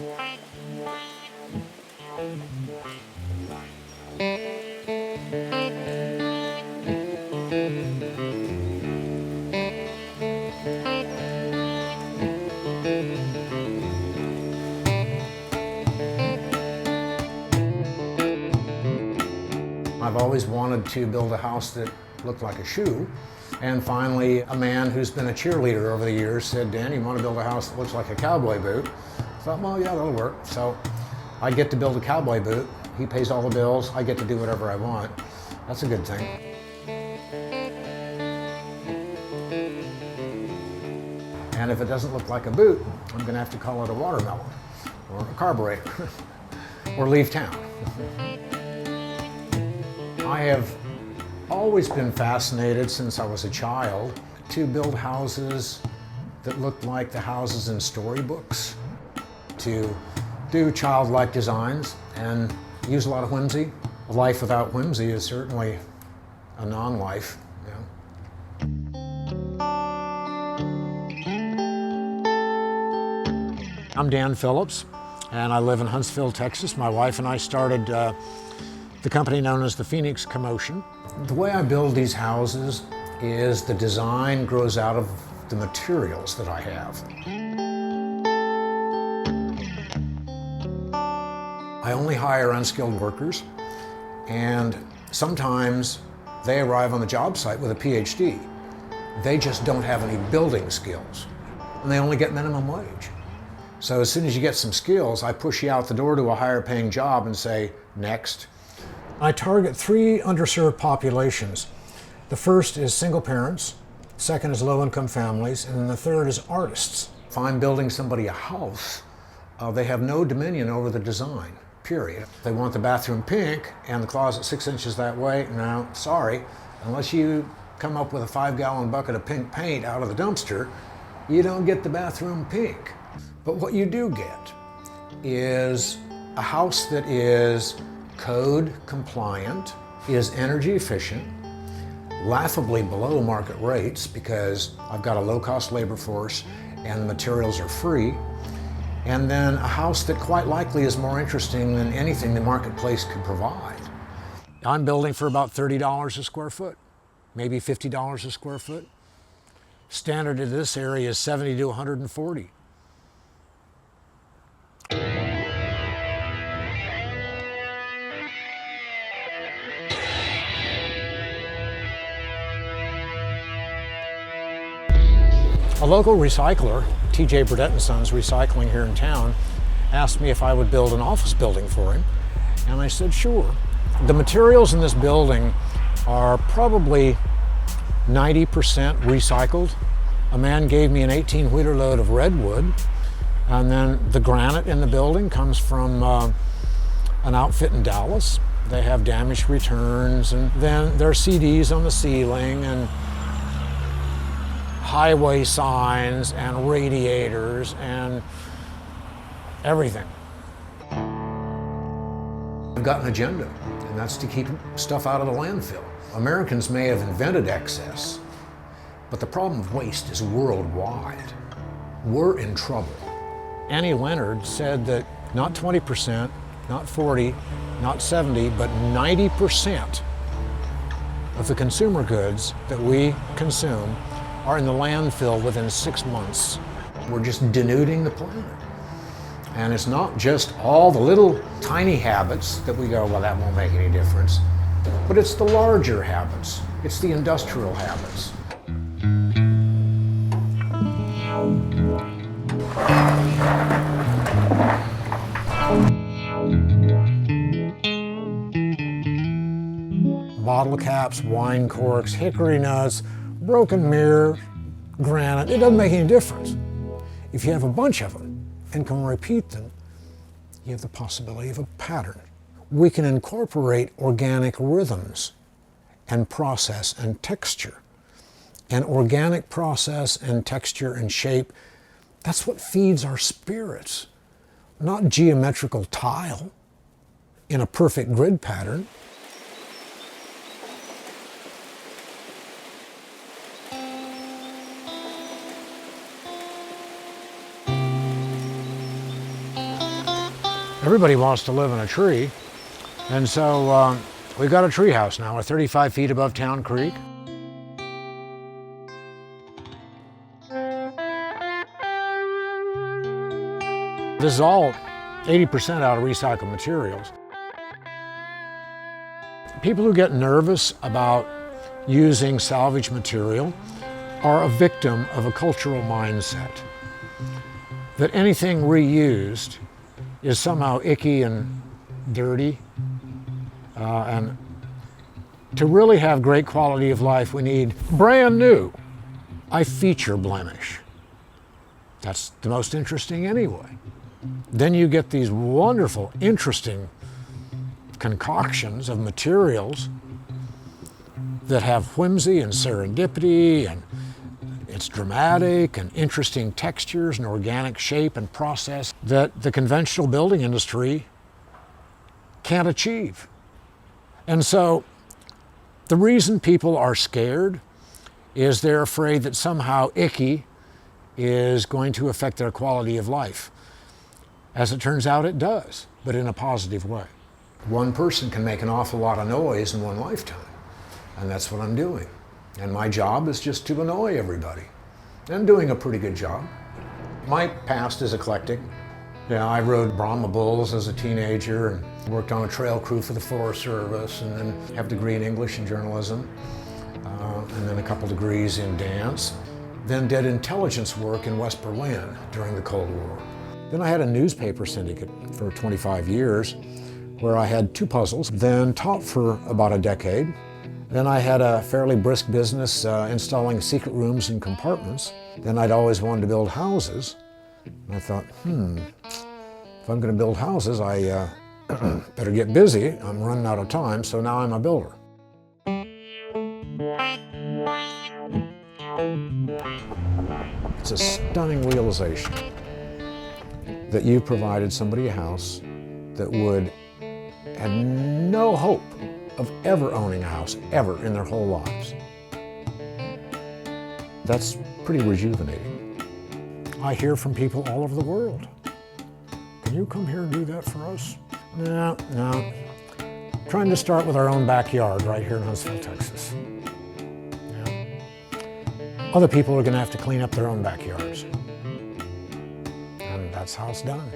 I've always wanted to build a house that looked like a shoe. And finally, a man who's been a cheerleader over the years said, "Dan, you want to build a house that looks like a cowboy boot?" I thought, well, yeah, that'll work. So I get to build a cowboy boot. He pays all the bills. I get to do whatever I want. That's a good thing. And if it doesn't look like a boot, I'm going to have to call it a watermelon or a carburetor or leave town. I have always been fascinated since I was a child to build houses that looked like the houses in storybooks, to do childlike designs and use a lot of whimsy. A life without whimsy is certainly a non-life. I'm Dan Phillips, and I live in Huntsville, Texas. My wife and I started the company known as the Phoenix Commotion. The way I build these houses is the design grows out of the materials that I have. I only hire unskilled workers, and sometimes they arrive on the job site with a PhD. They just don't have any building skills, and they only get minimum wage. So as soon as you get some skills, I push you out the door to a higher paying job and say, next. I target 3 underserved populations. The first is single parents, second is low-income families, and then the third is artists. If I'm building somebody a house, they have no dominion over the design, period. They want the bathroom pink and the closet 6 inches that way. No, sorry, unless you come up with a 5-gallon bucket of pink paint out of the dumpster, you don't get the bathroom pink. But what you do get is a house that is code compliant, is energy efficient, laughably below market rates because I've got a low-cost labor force and the materials are free, and then a house that quite likely is more interesting than anything the marketplace could provide. I'm building for about $30 a square foot, maybe $50 a square foot. Standard in this area is $70 to $140. A local recycler, TJ Burdett and Sons Recycling here in town, asked me if I would build an office building for him, and I said sure. The materials in this building are probably 90% recycled. A man gave me an 18-wheeler load of redwood, and then the granite in the building comes from an outfit in Dallas. They have damaged returns, and then there are CDs on the ceiling, and highway signs and radiators and everything. I've got an agenda, and that's to keep stuff out of the landfill. Americans may have invented excess, but the problem of waste is worldwide. We're in trouble. Annie Leonard said that not 20%, not 40, not 70, but 90% of the consumer goods that we consume are in the landfill within 6 months. We're just denuding the planet. And it's not just all the little tiny habits that we go, well, that won't make any difference, but it's the larger habits. It's the industrial habits. Bottle caps, wine corks, hickory nuts, broken mirror, granite, it doesn't make any difference. If you have a bunch of them and can repeat them, you have the possibility of a pattern. We can incorporate organic rhythms and process and texture. And organic process and texture and shape, that's what feeds our spirits, not geometrical tile in a perfect grid pattern. Everybody wants to live in a tree, and so we've got a tree house now. We're 35 feet above Town Creek. This is all 80% out of recycled materials. People who get nervous about using salvage material are a victim of a cultural mindset that anything reused is somehow icky and dirty. And to really have great quality of life, we need brand new. I feature blemish. That's the most interesting anyway. Then you get these wonderful, interesting concoctions of materials that have whimsy and serendipity, and it's dramatic and interesting textures and organic shape and process that the conventional building industry can't achieve. And so the reason people are scared is they're afraid that somehow icky is going to affect their quality of life. As it turns out, it does, but in a positive way. One person can make an awful lot of noise in one lifetime, and that's what I'm doing. And my job is just to annoy everybody. I'm doing a pretty good job. My past is eclectic. Yeah, I rode Brahma bulls as a teenager and worked on a trail crew for the Forest Service, and then have a degree in English and journalism, and then a couple degrees in dance. Then did intelligence work in West Berlin during the Cold War. Then I had a newspaper syndicate for 25 years where I had 2 puzzles, then taught for about a decade. Then I had a fairly brisk business installing secret rooms and compartments. Then I'd always wanted to build houses. And I thought, if I'm going to build houses, I better get busy. I'm running out of time, so now I'm a builder. It's a stunning realization that you've provided somebody a house that would have no hope of ever owning a house, ever in their whole lives. That's pretty rejuvenating. I hear from people all over the world. Can you come here and do that for us? No. Trying to start with our own backyard right here in Huntsville, Texas. Yeah. Other people are going to have to clean up their own backyards. And that's how it's done.